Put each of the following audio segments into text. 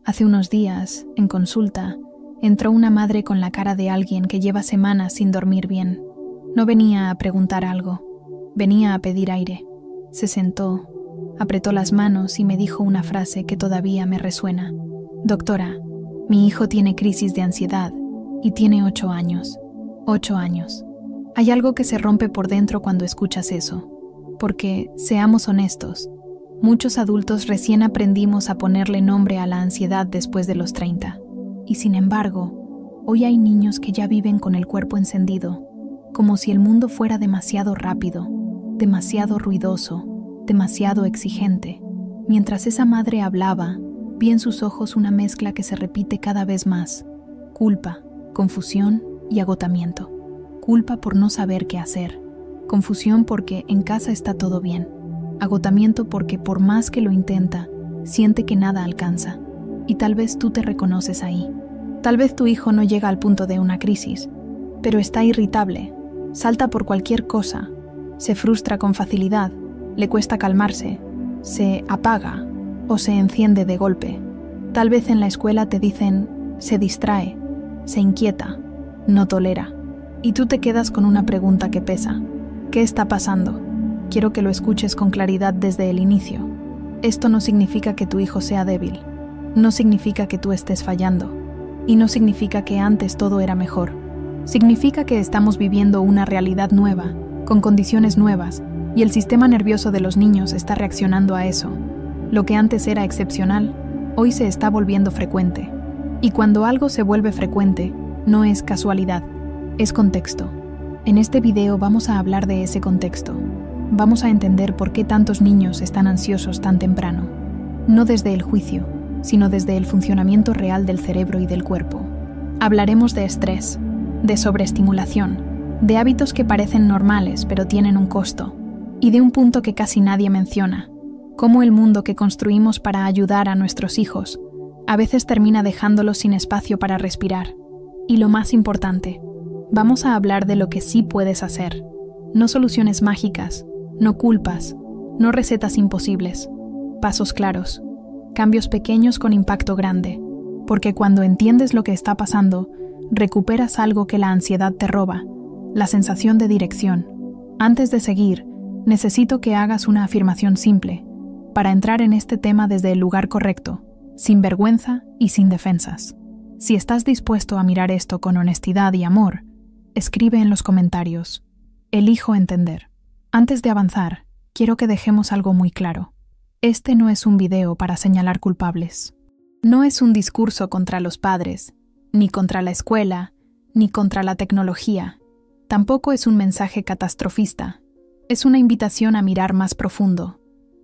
Hace unos días, en consulta, entró una madre con la cara de alguien que lleva semanas sin dormir bien. No venía a preguntar algo, venía a pedir aire. Se sentó, apretó las manos y me dijo una frase que todavía me resuena. Doctora, mi hijo tiene crisis de ansiedad y tiene 8 años. 8 años. Hay algo que se rompe por dentro cuando escuchas eso. Porque, seamos honestos, muchos adultos recién aprendimos a ponerle nombre a la ansiedad después de los 30. Y sin embargo, hoy hay niños que ya viven con el cuerpo encendido, como si el mundo fuera demasiado rápido, demasiado ruidoso, demasiado exigente. Mientras esa madre hablaba, vi en sus ojos una mezcla que se repite cada vez más: culpa, confusión y agotamiento. Culpa por no saber qué hacer, confusión porque en casa está todo bien, agotamiento porque por más que lo intenta, siente que nada alcanza. Y tal vez tú te reconoces ahí. Tal vez tu hijo no llega al punto de una crisis, pero está irritable, salta por cualquier cosa, se frustra con facilidad, le cuesta calmarse, se apaga o se enciende de golpe. Tal vez en la escuela te dicen, se distrae, se inquieta, no tolera. Y tú te quedas con una pregunta que pesa. ¿Qué está pasando? Quiero que lo escuches con claridad desde el inicio. Esto no significa que tu hijo sea débil. No significa que tú estés fallando. Y no significa que antes todo era mejor. Significa que estamos viviendo una realidad nueva, con condiciones nuevas, y el sistema nervioso de los niños está reaccionando a eso. Lo que antes era excepcional, hoy se está volviendo frecuente. Y cuando algo se vuelve frecuente, no es casualidad, es contexto. En este video vamos a hablar de ese contexto. Vamos a entender por qué tantos niños están ansiosos tan temprano. No desde el juicio, sino desde el funcionamiento real del cerebro y del cuerpo. Hablaremos de estrés, de sobreestimulación, de hábitos que parecen normales pero tienen un costo, y de un punto que casi nadie menciona: cómo el mundo que construimos para ayudar a nuestros hijos a veces termina dejándolos sin espacio para respirar. Y lo más importante, vamos a hablar de lo que sí puedes hacer. No soluciones mágicas, no culpas, no recetas imposibles, pasos claros, cambios pequeños con impacto grande, porque cuando entiendes lo que está pasando, recuperas algo que la ansiedad te roba, la sensación de dirección. Antes de seguir, necesito que hagas una afirmación simple, para entrar en este tema desde el lugar correcto, sin vergüenza y sin defensas. Si estás dispuesto a mirar esto con honestidad y amor, escribe en los comentarios: elijo entender. Antes de avanzar, quiero que dejemos algo muy claro. Este no es un video para señalar culpables. No es un discurso contra los padres, ni contra la escuela, ni contra la tecnología. Tampoco es un mensaje catastrofista. Es una invitación a mirar más profundo,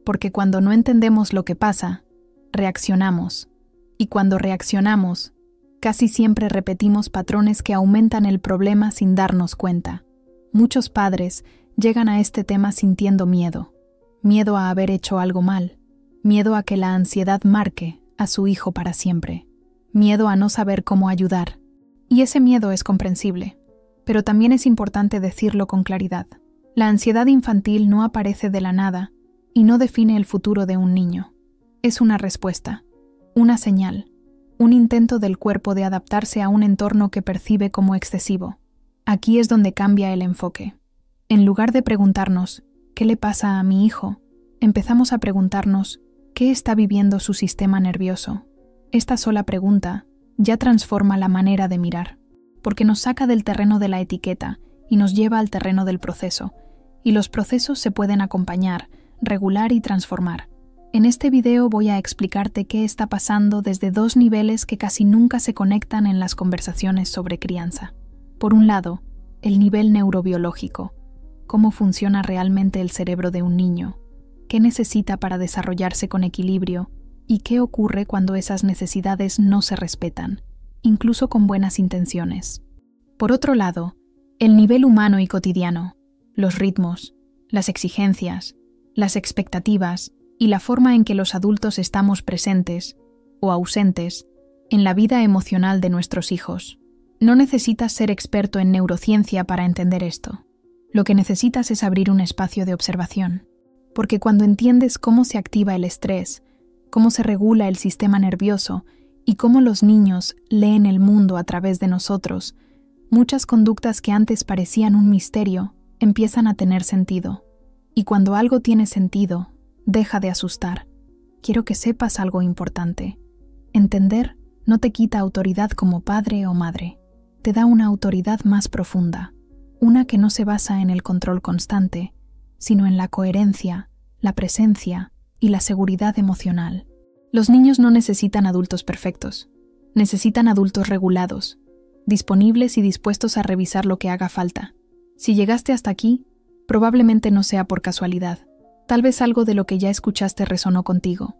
porque cuando no entendemos lo que pasa, reaccionamos. Y cuando reaccionamos, casi siempre repetimos patrones que aumentan el problema sin darnos cuenta. Muchos padres llegan a este tema sintiendo miedo. Miedo a haber hecho algo mal. Miedo a que la ansiedad marque a su hijo para siempre. Miedo a no saber cómo ayudar. Y ese miedo es comprensible. Pero también es importante decirlo con claridad. La ansiedad infantil no aparece de la nada y no define el futuro de un niño. Es una respuesta, una señal. Un intento del cuerpo de adaptarse a un entorno que percibe como excesivo. Aquí es donde cambia el enfoque. En lugar de preguntarnos, ¿qué le pasa a mi hijo?, empezamos a preguntarnos, ¿qué está viviendo su sistema nervioso? Esta sola pregunta ya transforma la manera de mirar, porque nos saca del terreno de la etiqueta y nos lleva al terreno del proceso, y los procesos se pueden acompañar, regular y transformar. En este video voy a explicarte qué está pasando desde 2 niveles que casi nunca se conectan en las conversaciones sobre crianza. Por un lado, el nivel neurobiológico. Cómo funciona realmente el cerebro de un niño. Qué necesita para desarrollarse con equilibrio y qué ocurre cuando esas necesidades no se respetan, incluso con buenas intenciones. Por otro lado, el nivel humano y cotidiano. Los ritmos, las exigencias, las expectativas y la forma en que los adultos estamos presentes o ausentes en la vida emocional de nuestros hijos. No necesitas ser experto en neurociencia para entender esto. Lo que necesitas es abrir un espacio de observación, porque cuando entiendes cómo se activa el estrés, cómo se regula el sistema nervioso y cómo los niños leen el mundo a través de nosotros, muchas conductas que antes parecían un misterio empiezan a tener sentido. Y cuando algo tiene sentido, deja de asustar. Quiero que sepas algo importante. Entender no te quita autoridad como padre o madre. Te da una autoridad más profunda, una que no se basa en el control constante, sino en la coherencia, la presencia y la seguridad emocional. Los niños no necesitan adultos perfectos, necesitan adultos regulados, disponibles y dispuestos a revisar lo que haga falta. Si llegaste hasta aquí, probablemente no sea por casualidad. Tal vez algo de lo que ya escuchaste resonó contigo.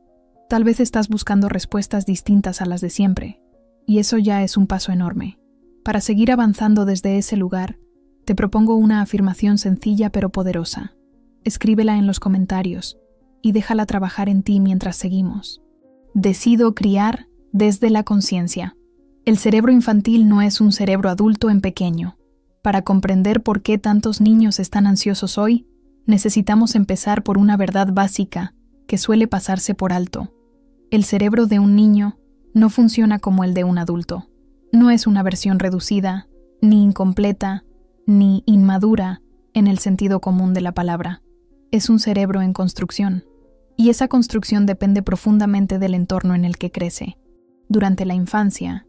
Tal vez estás buscando respuestas distintas a las de siempre, y eso ya es un paso enorme. Para seguir avanzando desde ese lugar, te propongo una afirmación sencilla pero poderosa. Escríbela en los comentarios y déjala trabajar en ti mientras seguimos. Decido criar desde la conciencia. El cerebro infantil no es un cerebro adulto en pequeño. Para comprender por qué tantos niños están ansiosos hoy, necesitamos empezar por una verdad básica que suele pasarse por alto. El cerebro de un niño no funciona como el de un adulto. No es una versión reducida, ni incompleta, ni inmadura en el sentido común de la palabra. Es un cerebro en construcción, y esa construcción depende profundamente del entorno en el que crece. Durante la infancia,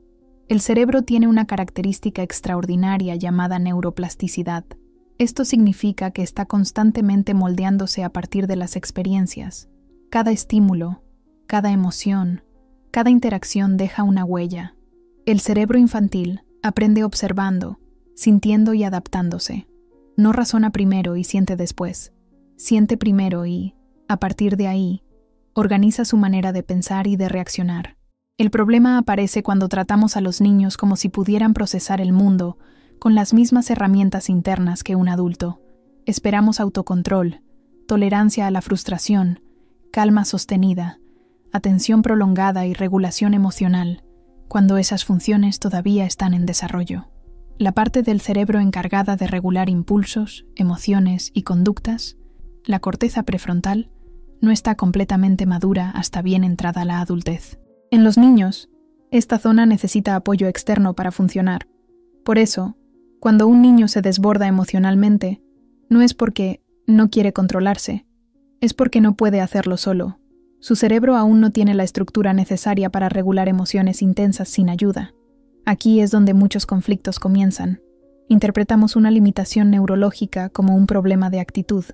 el cerebro tiene una característica extraordinaria llamada neuroplasticidad. Esto significa que está constantemente moldeándose a partir de las experiencias. Cada estímulo, cada emoción, cada interacción deja una huella. El cerebro infantil aprende observando, sintiendo y adaptándose. No razona primero y siente después. Siente primero y, a partir de ahí, organiza su manera de pensar y de reaccionar. El problema aparece cuando tratamos a los niños como si pudieran procesar el mundo con las mismas herramientas internas que un adulto. Esperamos autocontrol, tolerancia a la frustración, calma sostenida, atención prolongada y regulación emocional, cuando esas funciones todavía están en desarrollo. La parte del cerebro encargada de regular impulsos, emociones y conductas, la corteza prefrontal, no está completamente madura hasta bien entrada la adultez. En los niños, esta zona necesita apoyo externo para funcionar. Por eso, cuando un niño se desborda emocionalmente, no es porque no quiere controlarse, es porque no puede hacerlo solo. Su cerebro aún no tiene la estructura necesaria para regular emociones intensas sin ayuda. Aquí es donde muchos conflictos comienzan. Interpretamos una limitación neurológica como un problema de actitud,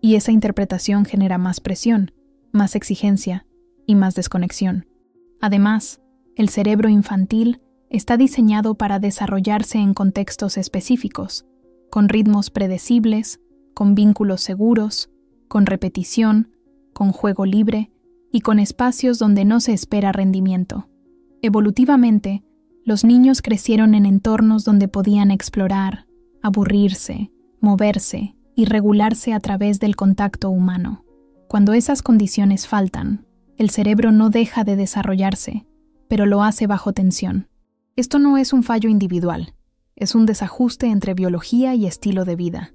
y esa interpretación genera más presión, más exigencia y más desconexión. Además, el cerebro infantil está diseñado para desarrollarse en contextos específicos, con ritmos predecibles, con vínculos seguros, con repetición, con juego libre y con espacios donde no se espera rendimiento. Evolutivamente, los niños crecieron en entornos donde podían explorar, aburrirse, moverse y regularse a través del contacto humano. Cuando esas condiciones faltan, el cerebro no deja de desarrollarse, pero lo hace bajo tensión. Esto no es un fallo individual, es un desajuste entre biología y estilo de vida.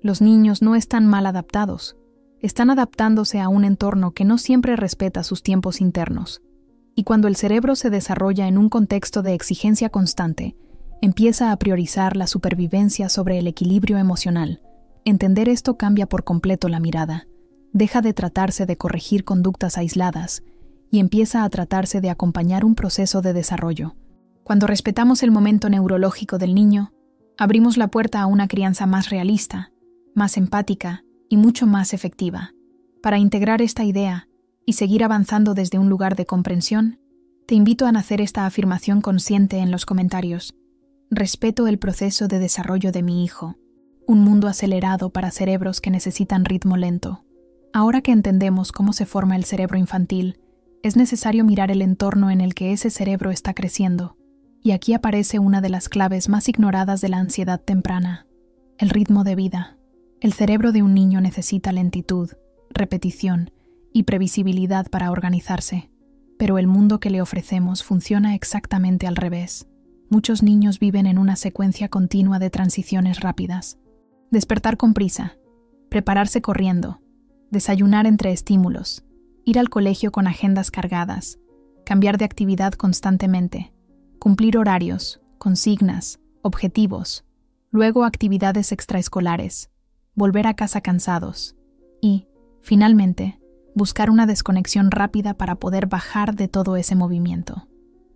Los niños no están mal adaptados, están adaptándose a un entorno que no siempre respeta sus tiempos internos. Y cuando el cerebro se desarrolla en un contexto de exigencia constante, empieza a priorizar la supervivencia sobre el equilibrio emocional. Entender esto cambia por completo la mirada. Deja de tratarse de corregir conductas aisladas y empieza a tratarse de acompañar un proceso de desarrollo. Cuando respetamos el momento neurológico del niño, abrimos la puerta a una crianza más realista, más empática y mucho más efectiva. Para integrar esta idea y seguir avanzando desde un lugar de comprensión, te invito a hacer esta afirmación consciente en los comentarios. Respeto el proceso de desarrollo de mi hijo, un mundo acelerado para cerebros que necesitan ritmo lento. Ahora que entendemos cómo se forma el cerebro infantil, es necesario mirar el entorno en el que ese cerebro está creciendo. Y aquí aparece una de las claves más ignoradas de la ansiedad temprana: el ritmo de vida. El cerebro de un niño necesita lentitud, repetición y previsibilidad para organizarse, pero el mundo que le ofrecemos funciona exactamente al revés. Muchos niños viven en una secuencia continua de transiciones rápidas. Despertar con prisa, prepararse corriendo, desayunar entre estímulos, ir al colegio con agendas cargadas, cambiar de actividad constantemente, cumplir horarios, consignas, objetivos, luego actividades extraescolares, volver a casa cansados y, finalmente, buscar una desconexión rápida para poder bajar de todo ese movimiento.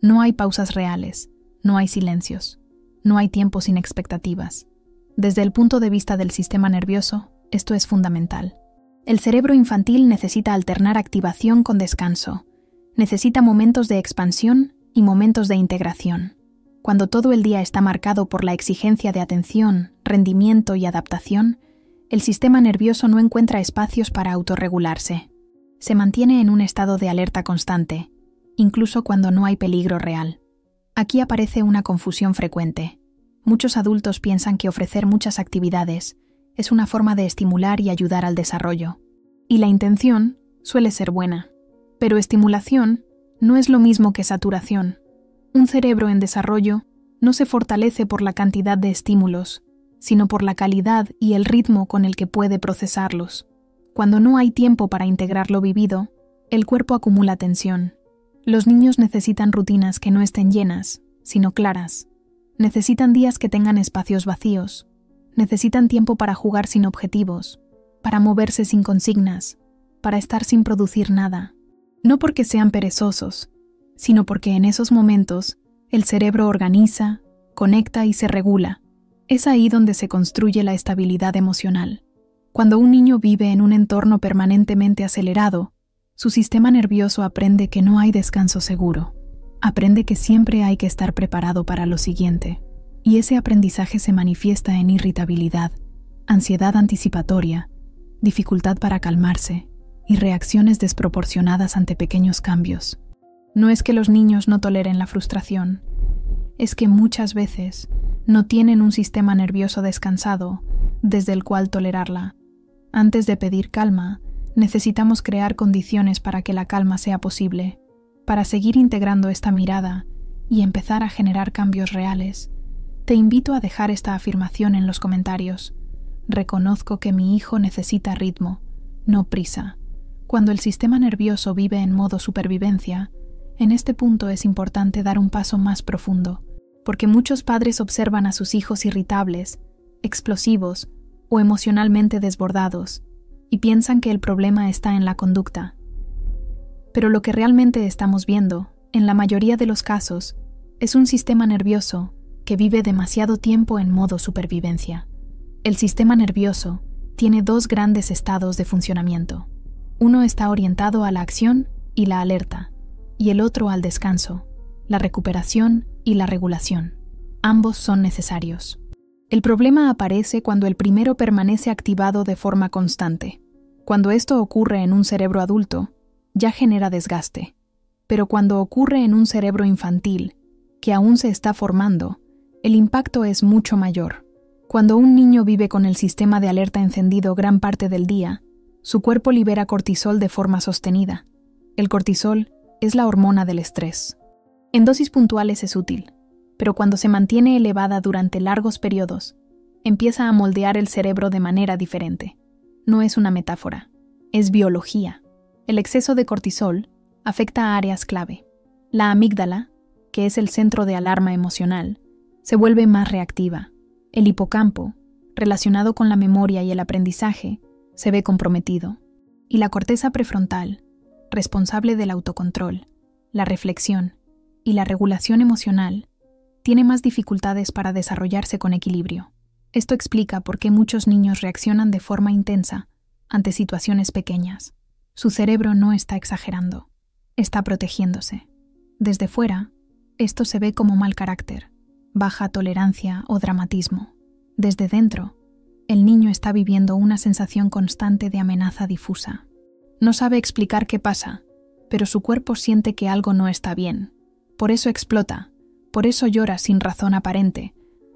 No hay pausas reales, no hay silencios, no hay tiempo sin expectativas. Desde el punto de vista del sistema nervioso, esto es fundamental. El cerebro infantil necesita alternar activación con descanso, necesita momentos de expansión y momentos de integración. Cuando todo el día está marcado por la exigencia de atención, rendimiento y adaptación, el sistema nervioso no encuentra espacios para autorregularse. Se mantiene en un estado de alerta constante, incluso cuando no hay peligro real. Aquí aparece una confusión frecuente. Muchos adultos piensan que ofrecer muchas actividades es una forma de estimular y ayudar al desarrollo. Y la intención suele ser buena. Pero estimulación no es lo mismo que saturación. Un cerebro en desarrollo no se fortalece por la cantidad de estímulos, sino por la calidad y el ritmo con el que puede procesarlos. Cuando no hay tiempo para integrar lo vivido, el cuerpo acumula tensión. Los niños necesitan rutinas que no estén llenas, sino claras. Necesitan días que tengan espacios vacíos. Necesitan tiempo para jugar sin objetivos, para moverse sin consignas, para estar sin producir nada. No porque sean perezosos, sino porque en esos momentos el cerebro organiza, conecta y se regula. Es ahí donde se construye la estabilidad emocional. Cuando un niño vive en un entorno permanentemente acelerado, su sistema nervioso aprende que no hay descanso seguro. Aprende que siempre hay que estar preparado para lo siguiente. Y ese aprendizaje se manifiesta en irritabilidad, ansiedad anticipatoria, dificultad para calmarse y reacciones desproporcionadas ante pequeños cambios. No es que los niños no toleren la frustración, es que muchas veces no tienen un sistema nervioso descansado desde el cual tolerarla. Antes de pedir calma, necesitamos crear condiciones para que la calma sea posible. Para seguir integrando esta mirada y empezar a generar cambios reales, te invito a dejar esta afirmación en los comentarios. Reconozco que mi hijo necesita ritmo, no prisa. Cuando el sistema nervioso vive en modo supervivencia, en este punto es importante dar un paso más profundo, porque muchos padres observan a sus hijos irritables, explosivos o emocionalmente desbordados y piensan que el problema está en la conducta. Pero lo que realmente estamos viendo, en la mayoría de los casos, es un sistema nervioso que vive demasiado tiempo en modo supervivencia. El sistema nervioso tiene dos grandes estados de funcionamiento. Uno está orientado a la acción y la alerta, y el otro al descanso, la recuperación y la regulación. Ambos son necesarios. El problema aparece cuando el primero permanece activado de forma constante. Cuando esto ocurre en un cerebro adulto, ya genera desgaste. Pero cuando ocurre en un cerebro infantil, que aún se está formando, el impacto es mucho mayor. Cuando un niño vive con el sistema de alerta encendido gran parte del día, su cuerpo libera cortisol de forma sostenida. El cortisol es la hormona del estrés. En dosis puntuales es útil, pero cuando se mantiene elevada durante largos periodos, empieza a moldear el cerebro de manera diferente. No es una metáfora, es biología. El exceso de cortisol afecta a áreas clave. La amígdala, que es el centro de alarma emocional, se vuelve más reactiva. El hipocampo, relacionado con la memoria y el aprendizaje, se ve comprometido. Y la corteza prefrontal, responsable del autocontrol, la reflexión y la regulación emocional, tiene más dificultades para desarrollarse con equilibrio. Esto explica por qué muchos niños reaccionan de forma intensa ante situaciones pequeñas. Su cerebro no está exagerando, está protegiéndose. Desde fuera, esto se ve como mal carácter, baja tolerancia o dramatismo. Desde dentro, el niño está viviendo una sensación constante de amenaza difusa. No sabe explicar qué pasa, pero su cuerpo siente que algo no está bien. Por eso explota, por eso llora sin razón aparente,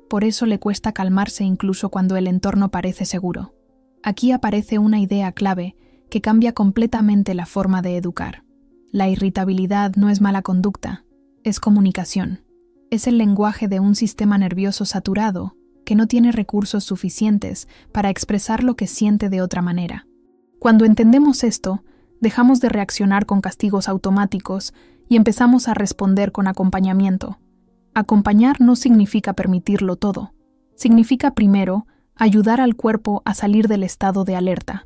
por eso le cuesta calmarse incluso cuando el entorno parece seguro. Aquí aparece una idea clave que cambia completamente la forma de educar. La irritabilidad no es mala conducta, es comunicación. Es el lenguaje de un sistema nervioso saturado que no tiene recursos suficientes para expresar lo que siente de otra manera. Cuando entendemos esto, dejamos de reaccionar con castigos automáticos y empezamos a responder con acompañamiento. Acompañar no significa permitirlo todo. Significa primero ayudar al cuerpo a salir del estado de alerta.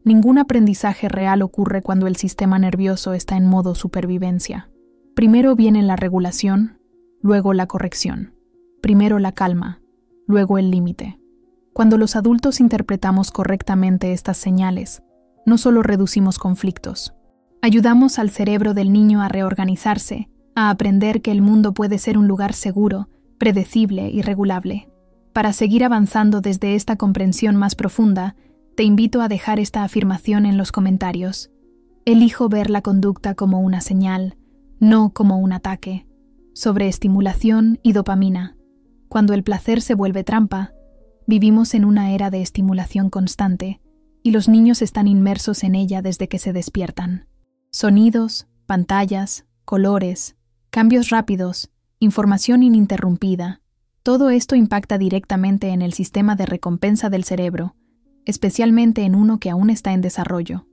Ningún aprendizaje real ocurre cuando el sistema nervioso está en modo supervivencia. Primero viene la regulación, luego la corrección. Primero la calma, luego el límite. Cuando los adultos interpretamos correctamente estas señales, no solo reducimos conflictos, ayudamos al cerebro del niño a reorganizarse, a aprender que el mundo puede ser un lugar seguro, predecible y regulable. Para seguir avanzando desde esta comprensión más profunda, te invito a dejar esta afirmación en los comentarios. Elijo ver la conducta como una señal, no como un ataque. Sobre estimulación y dopamina. Cuando el placer se vuelve trampa, vivimos en una era de estimulación constante y los niños están inmersos en ella desde que se despiertan. Sonidos, pantallas, colores, cambios rápidos, información ininterrumpida. Todo esto impacta directamente en el sistema de recompensa del cerebro, especialmente en uno que aún está en desarrollo.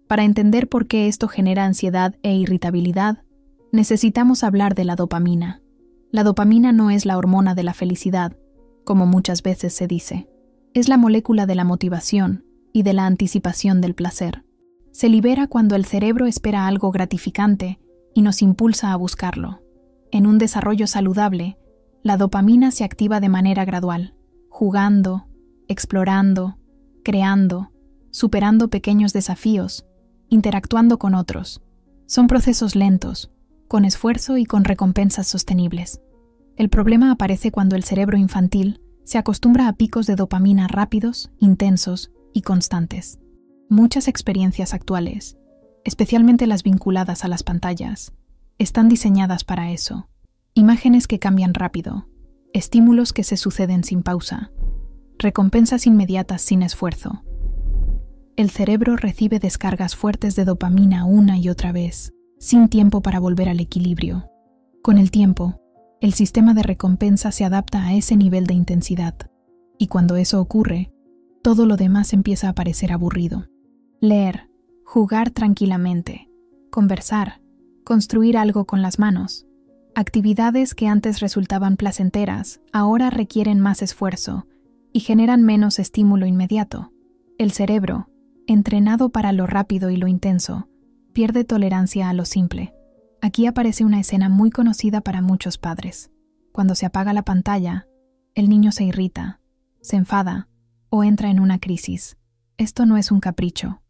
Para entender por qué esto genera ansiedad e irritabilidad, necesitamos hablar de la dopamina. La dopamina no es la hormona de la felicidad, como muchas veces se dice. Es la molécula de la motivación y de la anticipación del placer. Se libera cuando el cerebro espera algo gratificante y nos impulsa a buscarlo. En un desarrollo saludable, la dopamina se activa de manera gradual, jugando, explorando, creando, superando pequeños desafíos, interactuando con otros. Son procesos lentos, con esfuerzo y con recompensas sostenibles. El problema aparece cuando el cerebro infantil se acostumbra a picos de dopamina rápidos, intensos y constantes. Muchas experiencias actuales, especialmente las vinculadas a las pantallas, están diseñadas para eso. Imágenes que cambian rápido, estímulos que se suceden sin pausa, recompensas inmediatas sin esfuerzo. El cerebro recibe descargas fuertes de dopamina una y otra vez, sin tiempo para volver al equilibrio. Con el tiempo, el sistema de recompensa se adapta a ese nivel de intensidad, y cuando eso ocurre, todo lo demás empieza a parecer aburrido. Leer, jugar tranquilamente, conversar, construir algo con las manos. Actividades que antes resultaban placenteras, ahora requieren más esfuerzo y generan menos estímulo inmediato. El cerebro, entrenado para lo rápido y lo intenso, pierde tolerancia a lo simple. Aquí aparece una escena muy conocida para muchos padres. Cuando se apaga la pantalla, el niño se irrita, se enfada o entra en una crisis. Esto no es un capricho,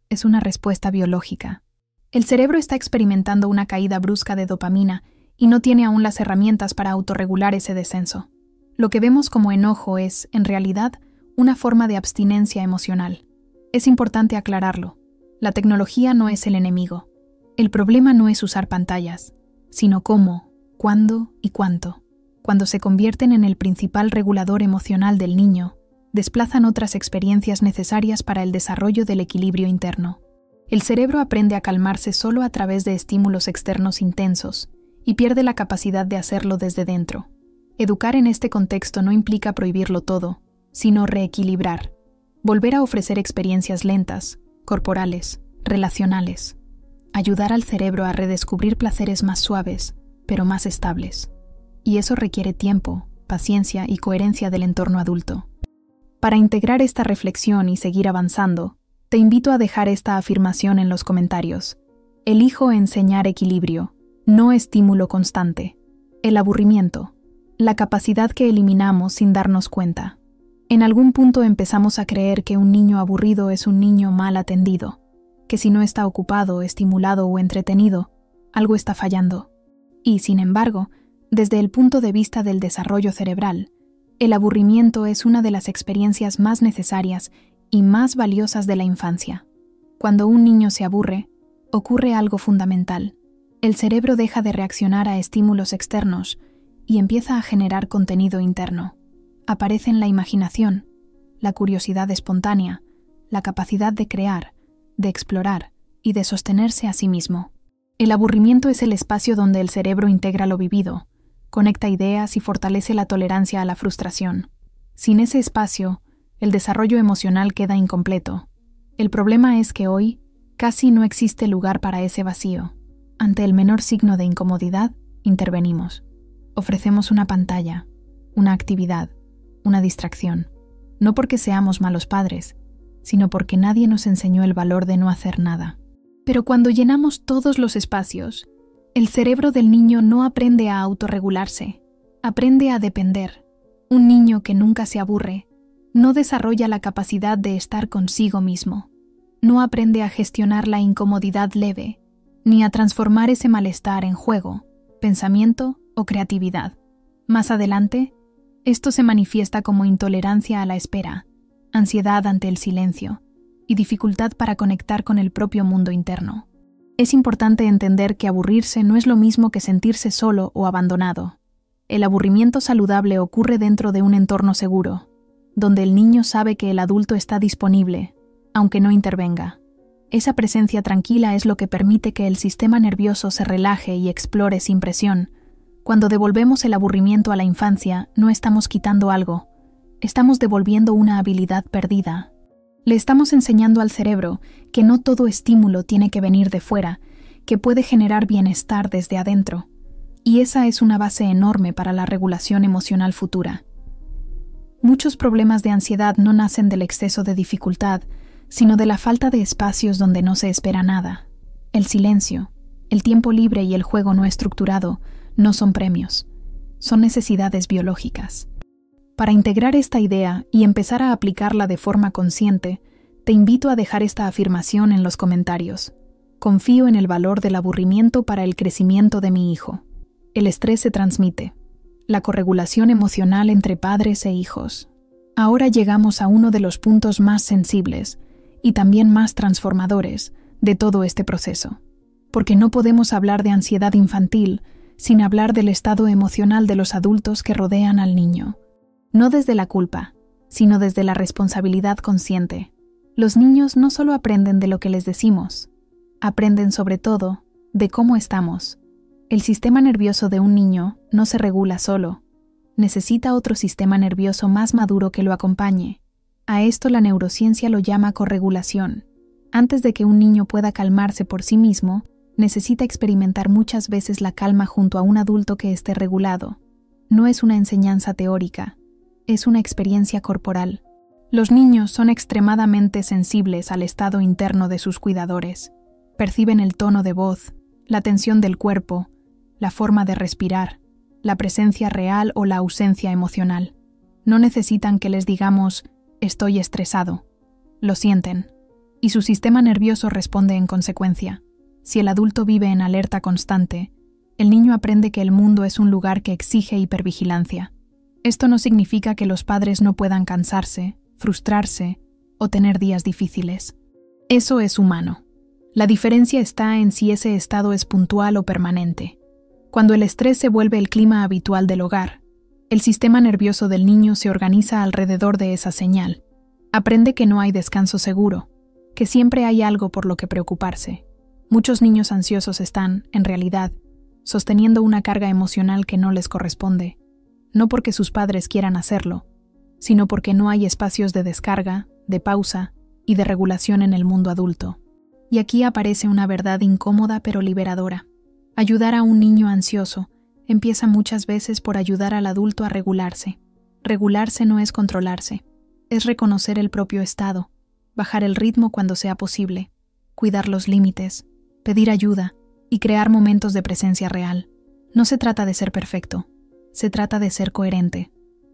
es una respuesta biológica. El cerebro está experimentando una caída brusca de dopamina y no tiene aún las herramientas para autorregular ese descenso. Lo que vemos como enojo es, en realidad, una forma de abstinencia emocional. Es importante aclararlo. La tecnología no es el enemigo. El problema no es usar pantallas, sino cómo, cuándo y cuánto. Cuando se convierten en el principal regulador emocional del niño, desplazan otras experiencias necesarias para el desarrollo del equilibrio interno. El cerebro aprende a calmarse solo a través de estímulos externos intensos y pierde la capacidad de hacerlo desde dentro. Educar en este contexto no implica prohibirlo todo, sino reequilibrar, volver a ofrecer experiencias lentas, corporales, relacionales, ayudar al cerebro a redescubrir placeres más suaves, pero más estables. Y eso requiere tiempo, paciencia y coherencia del entorno adulto. Para integrar esta reflexión y seguir avanzando, te invito a dejar esta afirmación en los comentarios. Elijo enseñar equilibrio, no estímulo constante. El aburrimiento, la capacidad que eliminamos sin darnos cuenta. En algún punto empezamos a creer que un niño aburrido es un niño mal atendido, que si no está ocupado, estimulado o entretenido, algo está fallando. Y, sin embargo, desde el punto de vista del desarrollo cerebral, el aburrimiento es una de las experiencias más necesarias y más valiosas de la infancia. Cuando un niño se aburre, ocurre algo fundamental. El cerebro deja de reaccionar a estímulos externos y empieza a generar contenido interno. Aparecen la imaginación, la curiosidad espontánea, la capacidad de crear, de explorar y de sostenerse a sí mismo. El aburrimiento es el espacio donde el cerebro integra lo vivido, conecta ideas y fortalece la tolerancia a la frustración. Sin ese espacio, el desarrollo emocional queda incompleto. El problema es que hoy casi no existe lugar para ese vacío. Ante el menor signo de incomodidad, intervenimos. Ofrecemos una pantalla, una actividad, una distracción. No porque seamos malos padres, sino porque nadie nos enseñó el valor de no hacer nada. Pero cuando llenamos todos los espacios, el cerebro del niño no aprende a autorregularse, aprende a depender. Un niño que nunca se aburre no desarrolla la capacidad de estar consigo mismo, no aprende a gestionar la incomodidad leve, ni a transformar ese malestar en juego, pensamiento o creatividad. Más adelante, esto se manifiesta como intolerancia a la espera, ansiedad ante el silencio y dificultad para conectar con el propio mundo interno. Es importante entender que aburrirse no es lo mismo que sentirse solo o abandonado. El aburrimiento saludable ocurre dentro de un entorno seguro, donde el niño sabe que el adulto está disponible, aunque no intervenga. Esa presencia tranquila es lo que permite que el sistema nervioso se relaje y explore sin presión. Cuando devolvemos el aburrimiento a la infancia, no estamos quitando algo, estamos devolviendo una habilidad perdida. Le estamos enseñando al cerebro que no todo estímulo tiene que venir de fuera, que puede generar bienestar desde adentro. Y esa es una base enorme para la regulación emocional futura. Muchos problemas de ansiedad no nacen del exceso de dificultad, sino de la falta de espacios donde no se espera nada. El silencio, el tiempo libre y el juego no estructurado no son premios, son necesidades biológicas. Para integrar esta idea y empezar a aplicarla de forma consciente, te invito a dejar esta afirmación en los comentarios. Confío en el valor del aburrimiento para el crecimiento de mi hijo. El estrés se transmite. La corregulación emocional entre padres e hijos. Ahora llegamos a uno de los puntos más sensibles y también más transformadores de todo este proceso. Porque no podemos hablar de ansiedad infantil sin hablar del estado emocional de los adultos que rodean al niño. No desde la culpa, sino desde la responsabilidad consciente. Los niños no solo aprenden de lo que les decimos, aprenden sobre todo de cómo estamos. El sistema nervioso de un niño no se regula solo, necesita otro sistema nervioso más maduro que lo acompañe. A esto la neurociencia lo llama corregulación. Antes de que un niño pueda calmarse por sí mismo, necesita experimentar muchas veces la calma junto a un adulto que esté regulado. No es una enseñanza teórica, es una experiencia corporal. Los niños son extremadamente sensibles al estado interno de sus cuidadores. Perciben el tono de voz, la tensión del cuerpo, la forma de respirar, la presencia real o la ausencia emocional. No necesitan que les digamos, estoy estresado. Lo sienten, y su sistema nervioso responde en consecuencia. Si el adulto vive en alerta constante, el niño aprende que el mundo es un lugar que exige hipervigilancia. Esto no significa que los padres no puedan cansarse, frustrarse o tener días difíciles. Eso es humano. La diferencia está en si ese estado es puntual o permanente. Cuando el estrés se vuelve el clima habitual del hogar, el sistema nervioso del niño se organiza alrededor de esa señal. Aprende que no hay descanso seguro, que siempre hay algo por lo que preocuparse. Muchos niños ansiosos están, en realidad, sosteniendo una carga emocional que no les corresponde, no porque sus padres quieran hacerlo, sino porque no hay espacios de descarga, de pausa y de regulación en el mundo adulto. Y aquí aparece una verdad incómoda pero liberadora. Ayudar a un niño ansioso empieza muchas veces por ayudar al adulto a regularse. Regularse no es controlarse, es reconocer el propio estado, bajar el ritmo cuando sea posible, cuidar los límites, pedir ayuda y crear momentos de presencia real. No se trata de ser perfecto, se trata de ser coherente.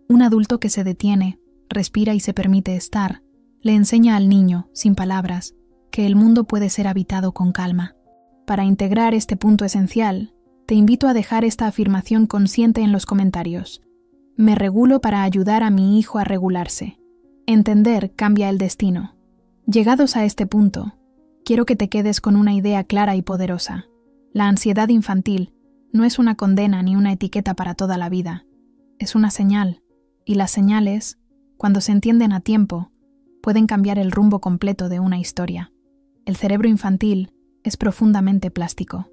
Un adulto que se detiene, respira y se permite estar, le enseña al niño, sin palabras, que el mundo puede ser habitado con calma. Para integrar este punto esencial, te invito a dejar esta afirmación consciente en los comentarios. Me regulo para ayudar a mi hijo a regularse. Entender cambia el destino. Llegados a este punto, quiero que te quedes con una idea clara y poderosa. La ansiedad infantil no es una condena ni una etiqueta para toda la vida. Es una señal, y las señales, cuando se entienden a tiempo, pueden cambiar el rumbo completo de una historia. El cerebro infantil es profundamente plástico.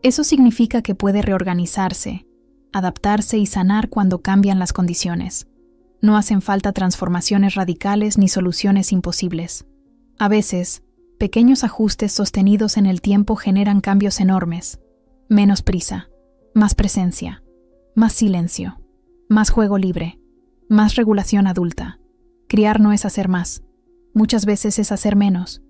Eso significa que puede reorganizarse, adaptarse y sanar cuando cambian las condiciones. No hacen falta transformaciones radicales ni soluciones imposibles. A veces, pequeños ajustes sostenidos en el tiempo generan cambios enormes. Menos prisa, más presencia, más silencio, más juego libre, más regulación adulta. Criar no es hacer más. Muchas veces es hacer menos,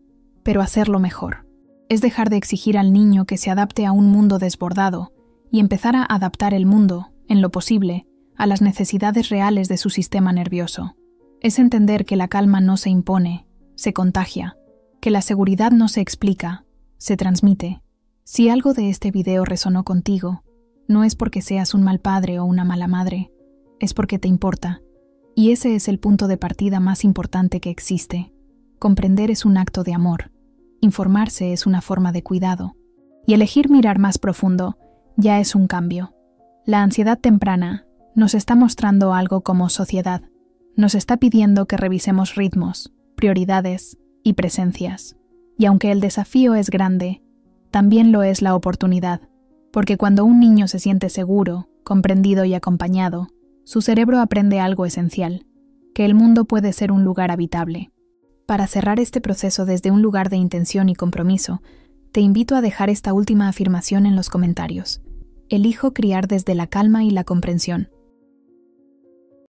pero hacerlo mejor. Es dejar de exigir al niño que se adapte a un mundo desbordado y empezar a adaptar el mundo, en lo posible, a las necesidades reales de su sistema nervioso. Es entender que la calma no se impone, se contagia, que la seguridad no se explica, se transmite. Si algo de este video resonó contigo, no es porque seas un mal padre o una mala madre, es porque te importa. Y ese es el punto de partida más importante que existe. Comprender es un acto de amor, informarse es una forma de cuidado, y elegir mirar más profundo ya es un cambio. La ansiedad temprana nos está mostrando algo como sociedad. Nos está pidiendo que revisemos ritmos, prioridades y presencias. Y aunque el desafío es grande, también lo es la oportunidad, porque cuando un niño se siente seguro, comprendido y acompañado, su cerebro aprende algo esencial, que el mundo puede ser un lugar habitable. Para cerrar este proceso desde un lugar de intención y compromiso, te invito a dejar esta última afirmación en los comentarios. Elijo criar desde la calma y la comprensión,